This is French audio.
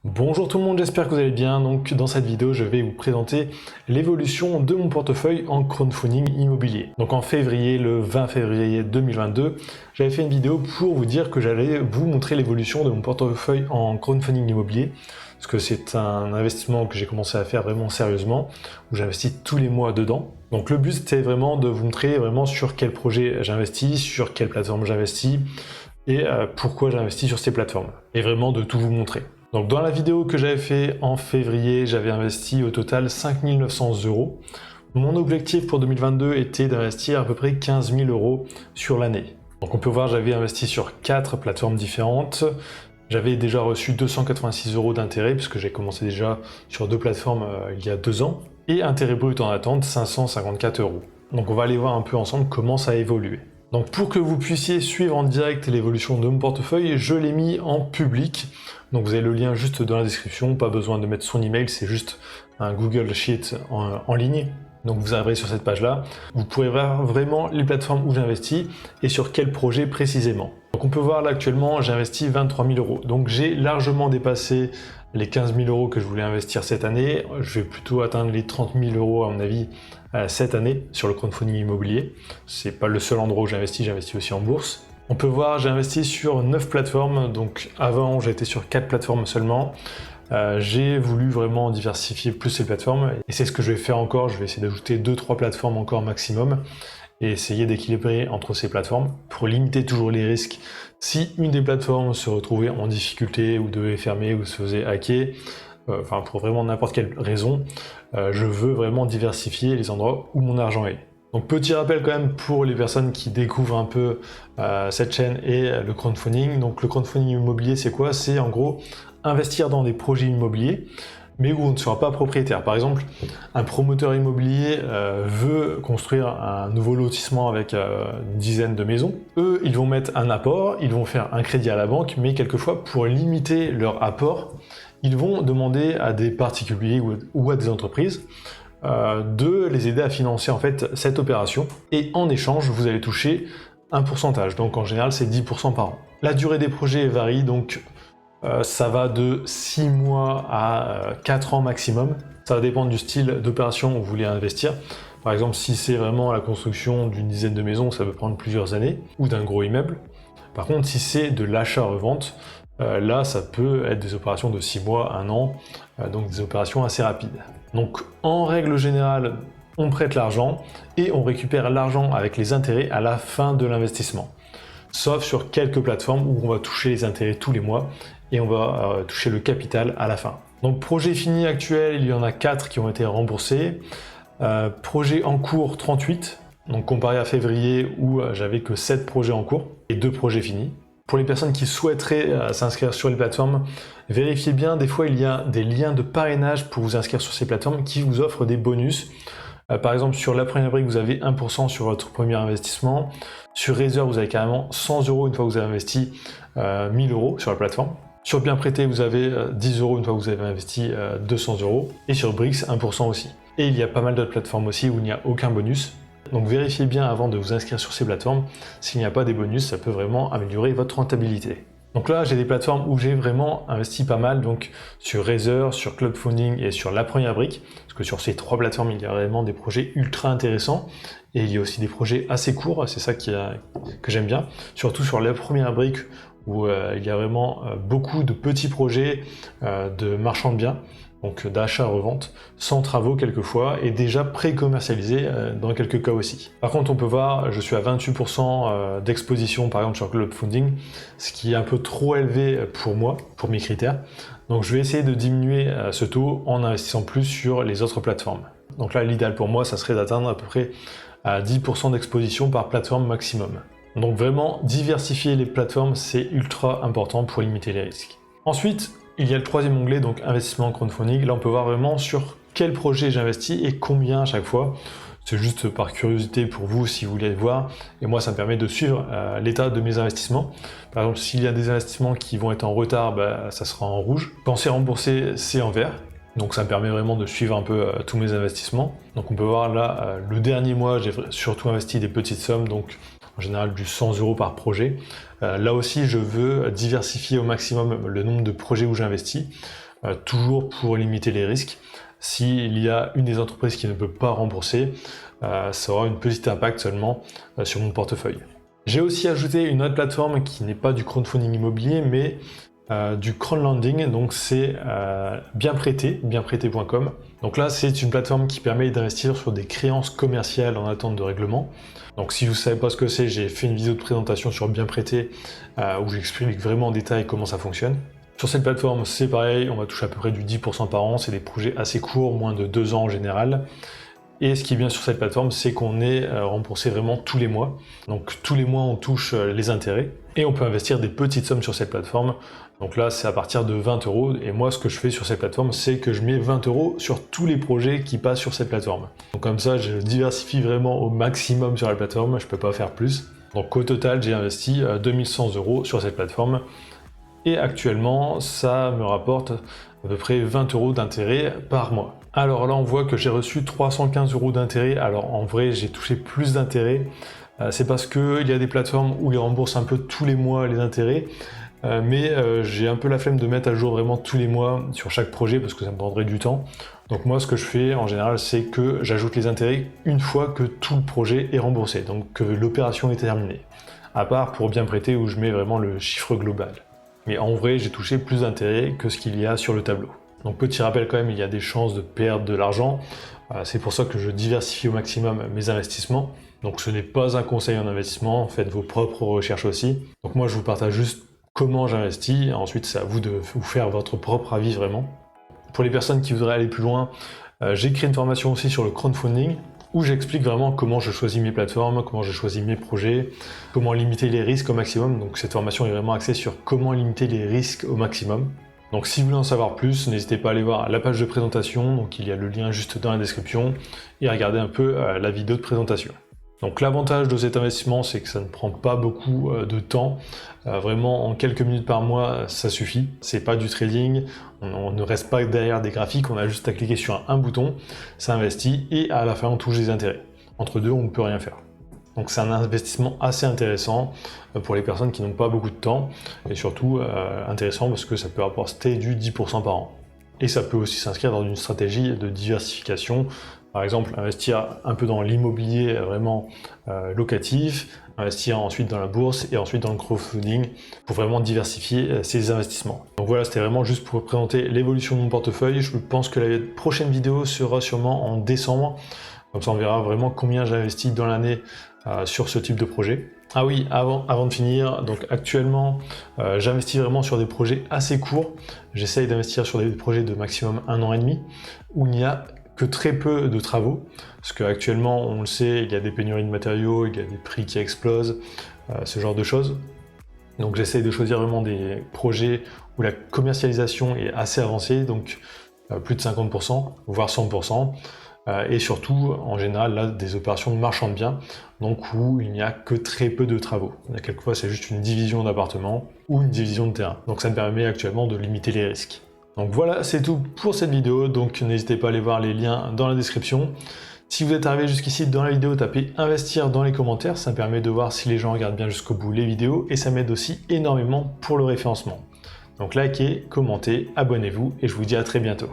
Bonjour tout le monde, j'espère que vous allez bien. Donc dans cette vidéo, je vais vous présenter l'évolution de mon portefeuille en crowdfunding immobilier. Donc en février, le 20 février 2022, j'avais fait une vidéo pour vous dire que j'allais vous montrer l'évolution de mon portefeuille en crowdfunding immobilier, parce que c'est un investissement que j'ai commencé à faire vraiment sérieusement, où j'investis tous les mois dedans. Donc le but c'était vraiment de vous montrer vraiment sur quel projet j'investis, sur quelle plateforme j'investis, et pourquoi j'investis sur ces plateformes. Et vraiment de tout vous montrer. Donc dans la vidéo que j'avais fait en février, j'avais investi au total 5 900 €. Mon objectif pour 2022 était d'investir à peu près 15 000 € sur l'année. Donc on peut voir, j'avais investi sur 4 plateformes différentes. J'avais déjà reçu 286 € d'intérêt puisque j'ai commencé déjà sur 2 plateformes il y a 2 ans. Et intérêt brut en attente, 554 €. Donc on va aller voir un peu ensemble comment ça a évolué. Donc pour que vous puissiez suivre en direct l'évolution de mon portefeuille, je l'ai mis en public. Donc vous avez le lien juste dans la description, pas besoin de mettre son email, c'est juste un Google Sheet en ligne. Donc vous arriverez sur cette page-là, vous pourrez voir vraiment les plateformes où j'investis et sur quel projet précisément. Donc on peut voir là actuellement, j'ai investi 23 000 €. Donc j'ai largement dépassé les 15 000 € que je voulais investir cette année. Je vais plutôt atteindre les 30 000 € à mon avis cette année sur le crowdfunding immobilier. C'est pas le seul endroit où j'investis aussi en bourse. On peut voir, j'ai investi sur 9 plateformes, donc avant j'étais sur 4 plateformes seulement. J'ai voulu vraiment diversifier plus ces plateformes et c'est ce que je vais faire encore. Je vais essayer d'ajouter 2-3 plateformes encore maximum et essayer d'équilibrer entre ces plateformes pour limiter toujours les risques. Si une des plateformes se retrouvait en difficulté ou devait fermer ou se faisait hacker, enfin pour vraiment n'importe quelle raison, je veux vraiment diversifier les endroits où mon argent est. Donc petit rappel quand même pour les personnes qui découvrent un peu cette chaîne et le crowdfunding. Donc le crowdfunding immobilier c'est quoi? C'est en gros investir dans des projets immobiliers mais où on ne sera pas propriétaire. Par exemple, un promoteur immobilier veut construire un nouveau lotissement avec une dizaine de maisons. Eux, ils vont mettre un apport, ils vont faire un crédit à la banque, mais quelquefois pour limiter leur apport, ils vont demander à des particuliers ou à des entreprises de les aider à financer en fait cette opération et en échange vous allez toucher un pourcentage, donc en général c'est 10% par an. La durée des projets varie, donc ça va de 6 mois à 4 ans maximum, ça va dépendre du style d'opération où vous voulez investir. Par exemple si c'est vraiment la construction d'une dizaine de maisons, ça peut prendre plusieurs années, ou d'un gros immeuble. Par contre si c'est de l'achat-revente, là ça peut être des opérations de 6 mois, 1 an, donc des opérations assez rapides. Donc en règle générale, on prête l'argent et on récupère l'argent avec les intérêts à la fin de l'investissement. Sauf sur quelques plateformes où on va toucher les intérêts tous les mois et on va toucher le capital à la fin. Donc projet fini actuel, il y en a 4 qui ont été remboursés. Projet en cours 38, donc comparé à février où j'avais que 7 projets en cours et 2 projets finis. Pour les personnes qui souhaiteraient s'inscrire sur les plateformes, vérifiez bien, des fois il y a des liens de parrainage pour vous inscrire sur ces plateformes qui vous offrent des bonus. Par exemple sur la première brique vous avez 1% sur votre premier investissement, sur Razer vous avez carrément 100 € une fois que vous avez investi 1000 € sur la plateforme. Sur Bien Prêté vous avez 10 € une fois que vous avez investi 200 €, et sur Brix 1% aussi. Et il y a pas mal d'autres plateformes aussi où il n'y a aucun bonus. Donc vérifiez bien avant de vous inscrire sur ces plateformes, s'il n'y a pas des bonus, ça peut vraiment améliorer votre rentabilité. Donc là j'ai des plateformes où j'ai vraiment investi pas mal, donc sur Razer, sur Clubfunding et sur La Première Brique, parce que sur ces 3 plateformes il y a vraiment des projets ultra intéressants, et il y a aussi des projets assez courts, c'est ça que j'aime bien, surtout sur La Première Brique où il y a vraiment beaucoup de petits projets de marchands de biens, donc d'achat-revente, sans travaux quelquefois, et déjà pré-commercialisé dans quelques cas aussi. Par contre on peut voir, je suis à 28% d'exposition par exemple sur Clubfunding, ce qui est un peu trop élevé pour moi, pour mes critères. Donc je vais essayer de diminuer ce taux en investissant plus sur les autres plateformes. Donc là l'idéal pour moi ça serait d'atteindre à peu près 10% d'exposition par plateforme maximum. Donc vraiment diversifier les plateformes c'est ultra important pour limiter les risques. Ensuite, il y a le troisième onglet, donc investissement en crowdfunding. Là, on peut voir vraiment sur quel projet j'investis et combien à chaque fois. C'est juste par curiosité pour vous si vous voulez le voir. Et moi, ça me permet de suivre l'état de mes investissements. Par exemple, s'il y a des investissements qui vont être en retard, ça sera en rouge. Quand c'est remboursé, c'est en vert. Donc ça me permet vraiment de suivre un peu tous mes investissements. Donc on peut voir là, le dernier mois, j'ai surtout investi des petites sommes, donc en général du 100 € par projet. Là aussi, je veux diversifier au maximum le nombre de projets où j'investis. toujours pour limiter les risques. S'il y a une des entreprises qui ne peut pas rembourser, ça aura un petit impact seulement sur mon portefeuille. J'ai aussi ajouté une autre plateforme qui n'est pas du crowdfunding immobilier, mais du crowdlending, donc c'est bienprêté.com. Donc là, c'est une plateforme qui permet d'investir sur des créances commerciales en attente de règlement. Donc si vous ne savez pas ce que c'est, j'ai fait une vidéo de présentation sur Bienprêté où j'explique vraiment en détail comment ça fonctionne. Sur cette plateforme, c'est pareil, on va toucher à peu près du 10% par an, c'est des projets assez courts, moins de 2 ans en général. Et ce qui est bien sur cette plateforme, c'est qu'on est remboursé vraiment tous les mois. Donc tous les mois, on touche les intérêts et on peut investir des petites sommes sur cette plateforme. Donc là, c'est à partir de 20 €. Et moi, ce que je fais sur cette plateforme, c'est que je mets 20 € sur tous les projets qui passent sur cette plateforme. Donc comme ça, je diversifie vraiment au maximum sur la plateforme. Je ne peux pas faire plus. Donc au total, j'ai investi 2100 € sur cette plateforme. Et actuellement, ça me rapporte à peu près 20 € d'intérêt par mois. Alors là, on voit que j'ai reçu 315 € d'intérêt. Alors en vrai, j'ai touché plus d'intérêt. C'est parce qu'il y a des plateformes où ils remboursent un peu tous les mois les intérêts. Mais j'ai un peu la flemme de mettre à jour vraiment tous les mois sur chaque projet parce que ça me prendrait du temps. Donc moi, ce que je fais en général, c'est que j'ajoute les intérêts une fois que tout le projet est remboursé, donc que l'opération est terminée. À part pour Bienprêté où je mets vraiment le chiffre global. Mais en vrai, j'ai touché plus d'intérêts que ce qu'il y a sur le tableau. Donc petit rappel quand même, il y a des chances de perdre de l'argent. C'est pour ça que je diversifie au maximum mes investissements. Donc ce n'est pas un conseil en investissement, faites vos propres recherches aussi. Donc moi, je vous partage juste comment j'investis. Ensuite, c'est à vous de vous faire votre propre avis vraiment. Pour les personnes qui voudraient aller plus loin, j'ai créé une formation aussi sur le crowdfunding où j'explique vraiment comment je choisis mes plateformes, comment je choisis mes projets, comment limiter les risques au maximum. Donc cette formation est vraiment axée sur comment limiter les risques au maximum. Donc si vous voulez en savoir plus, n'hésitez pas à aller voir la page de présentation, donc il y a le lien juste dans la description, et regarder un peu la vidéo de présentation. Donc l'avantage de cet investissement, c'est que ça ne prend pas beaucoup de temps. Vraiment, en quelques minutes par mois, ça suffit. C'est pas du trading, on ne reste pas derrière des graphiques, on a juste à cliquer sur un bouton, ça investit, et à la fin, on touche des intérêts. Entre deux, on ne peut rien faire. Donc c'est un investissement assez intéressant pour les personnes qui n'ont pas beaucoup de temps, et surtout intéressant parce que ça peut apporter du 10% par an. Et ça peut aussi s'inscrire dans une stratégie de diversification. Par exemple, investir un peu dans l'immobilier vraiment locatif, investir ensuite dans la bourse et ensuite dans le crowdfunding pour vraiment diversifier ses investissements. Donc voilà, c'était vraiment juste pour présenter l'évolution de mon portefeuille. Je pense que la prochaine vidéo sera sûrement en décembre. Comme ça, on verra vraiment combien j'investis dans l'année sur ce type de projet. Ah oui, avant de finir, donc actuellement, j'investis vraiment sur des projets assez courts. J'essaye d'investir sur des projets de maximum 1 an et demi, où il n'y a que très peu de travaux, parce qu'actuellement, on le sait, il y a des pénuries de matériaux, il y a des prix qui explosent, ce genre de choses. Donc j'essaye de choisir vraiment des projets où la commercialisation est assez avancée, donc plus de 50%, voire 100%. Et surtout, en général, là, des opérations de marchand de biens, donc où il n'y a que très peu de travaux. Il y a quelquefois, c'est juste une division d'appartements ou une division de terrain. Donc ça me permet actuellement de limiter les risques. Donc voilà, c'est tout pour cette vidéo, donc n'hésitez pas à aller voir les liens dans la description. Si vous êtes arrivé jusqu'ici dans la vidéo, tapez investir dans les commentaires, ça permet de voir si les gens regardent bien jusqu'au bout les vidéos, et ça m'aide aussi énormément pour le référencement. Donc likez, commentez, abonnez-vous, et je vous dis à très bientôt.